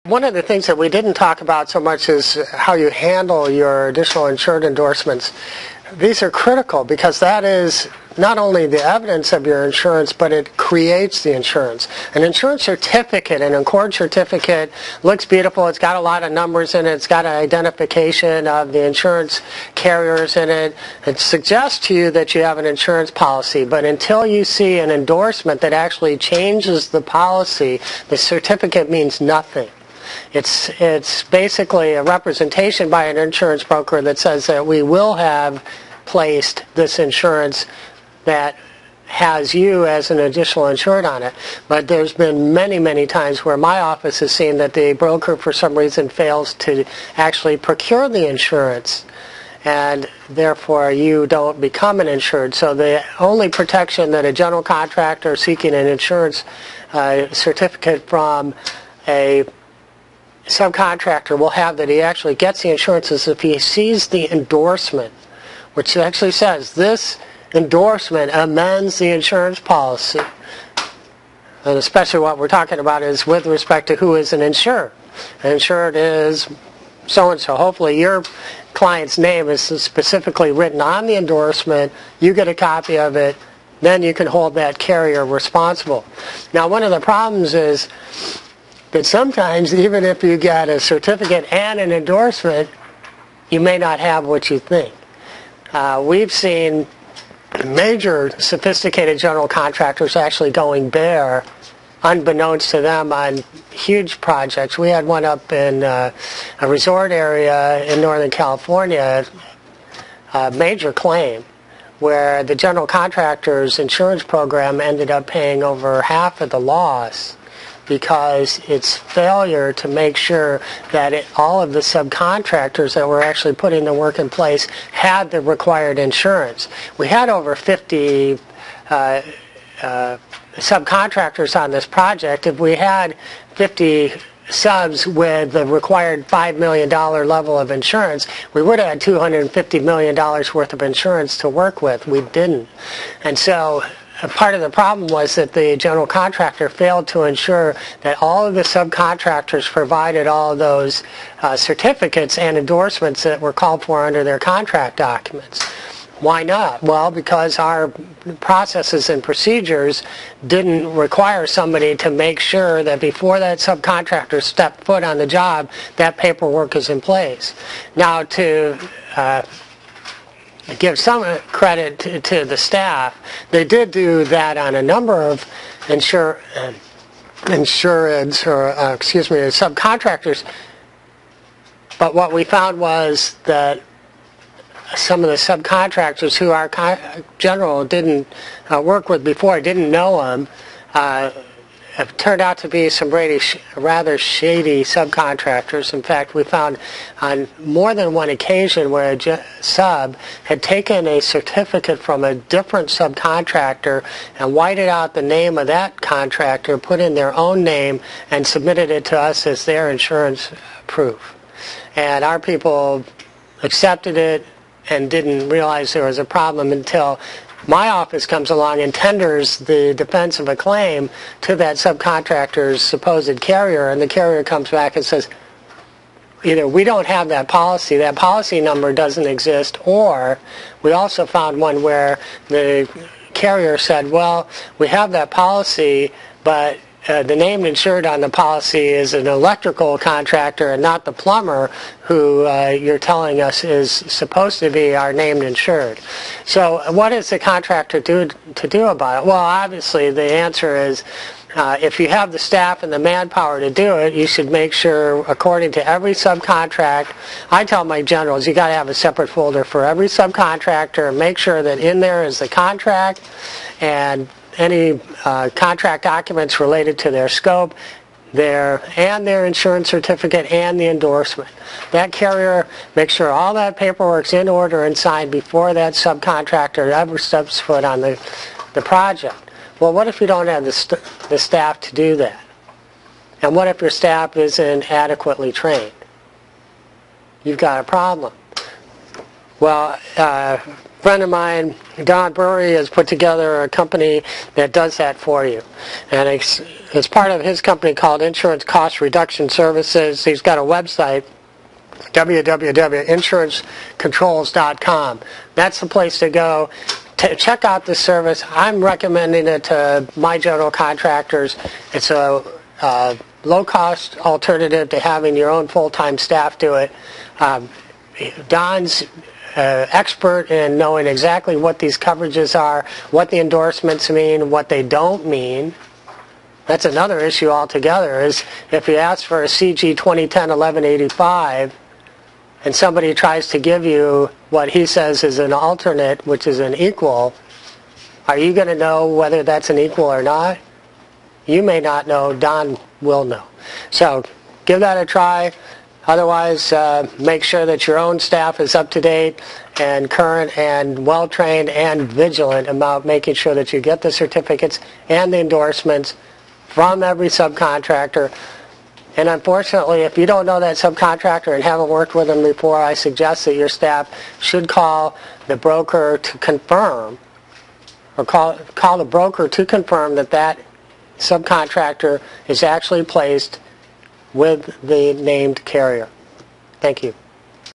One of the things that we didn't talk about so much is how you handle your additional insured endorsements. These are critical because that is not only the evidence of your insurance, but it creates the insurance. An insurance certificate, an Accord certificate, looks beautiful. It's got a lot of numbers in it. It's got an identification of the insurance carriers in it. It suggests to you that you have an insurance policy, but until you see an endorsement that actually changes the policy, the certificate means nothing. It's basically a representation by an insurance broker that says that we will have placed this insurance that has you as an additional insured on it. But there's been many, many times where my office has seen that the broker for some reason fails to actually procure the insurance, and therefore you don't become an insured. So the only protection that a general contractor seeking an insurance certificate from a subcontractor will have that he actually gets the insurance is if he sees the endorsement, which actually says this endorsement amends the insurance policy. And especially what we're talking about is with respect to who is an insured. An insured is so-and-so. Hopefully your client's name is specifically written on the endorsement. You get a copy of it. Then you can hold that carrier responsible. Now, one of the problems is that sometimes even if you get a certificate and an endorsement, you may not have what you think. We've seen major sophisticated general contractors actually going bare, unbeknownst to them, on huge projects. We had one up in a resort area in Northern California, a major claim, where the general contractor's insurance program ended up paying over half of the loss because its failure to make sure that all of the subcontractors that were actually putting the work in place had the required insurance. We had over 50 subcontractors on this project. If we had 50 subs with the required $5 million level of insurance, we would have had $250 million worth of insurance to work with. We didn't. And so part of the problem was that the general contractor failed to ensure that all of the subcontractors provided all of those certificates and endorsements that were called for under their contract documents. Why not? Well, because our processes and procedures didn't require somebody to make sure that before that subcontractor stepped foot on the job, that paperwork is in place. Now, to give some credit to the staff, they did do that on a number of subcontractors. But what we found was that some of the subcontractors who our general didn't work with before, didn't know them, have turned out to be some rather shady subcontractors. In fact, we found on more than one occasion where a sub had taken a certificate from a different subcontractor and whited out the name of that contractor, put in their own name, and submitted it to us as their insurance proof. And our people accepted it and didn't realize there was a problem until my office comes along and tenders the defense of a claim to that subcontractor's supposed carrier, and the carrier comes back and says, either we don't have that policy number doesn't exist, or we also found one where the carrier said, well, we have that policy, but the name insured on the policy is an electrical contractor and not the plumber who you're telling us is supposed to be our named insured. So what does the contractor do about it? Well, obviously the answer is if you have the staff and the manpower to do it, you should make sure, according to every subcontract, I tell my generals, you got to have a separate folder for every subcontractor and make sure that in there is the contract and any contract documents related to their scope, their insurance certificate and the endorsement. That carrier makes sure all that paperwork's in order and signed before that subcontractor ever steps foot on the project. Well, what if you don't have the staff to do that? And what if your staff isn't adequately trained? You've got a problem. Well, friend of mine, Don Burry, has put together a company that does that for you. And it's part of his company called Insurance Cost Reduction Services. He's got a website, www.insurancecontrols.com. That's the place to go to check out the service. I'm recommending it to my general contractors. It's a low-cost alternative to having your own full-time staff do it. Don's expert in knowing exactly what these coverages are, what the endorsements mean, what they don't mean. That's another issue altogether, is if you ask for a CG 2010-1185 and somebody tries to give you what he says is an alternate, which is an equal, are you going to know whether that's an equal or not? You may not know. Don will know. So give that a try. Otherwise, make sure that your own staff is up to date and current and well-trained and vigilant about making sure that you get the certificates and the endorsements from every subcontractor. And unfortunately, if you don't know that subcontractor and haven't worked with them before, I suggest that your staff should call the broker to confirm, or call the broker to confirm that that subcontractor is actually placed with the named carrier. Thank you.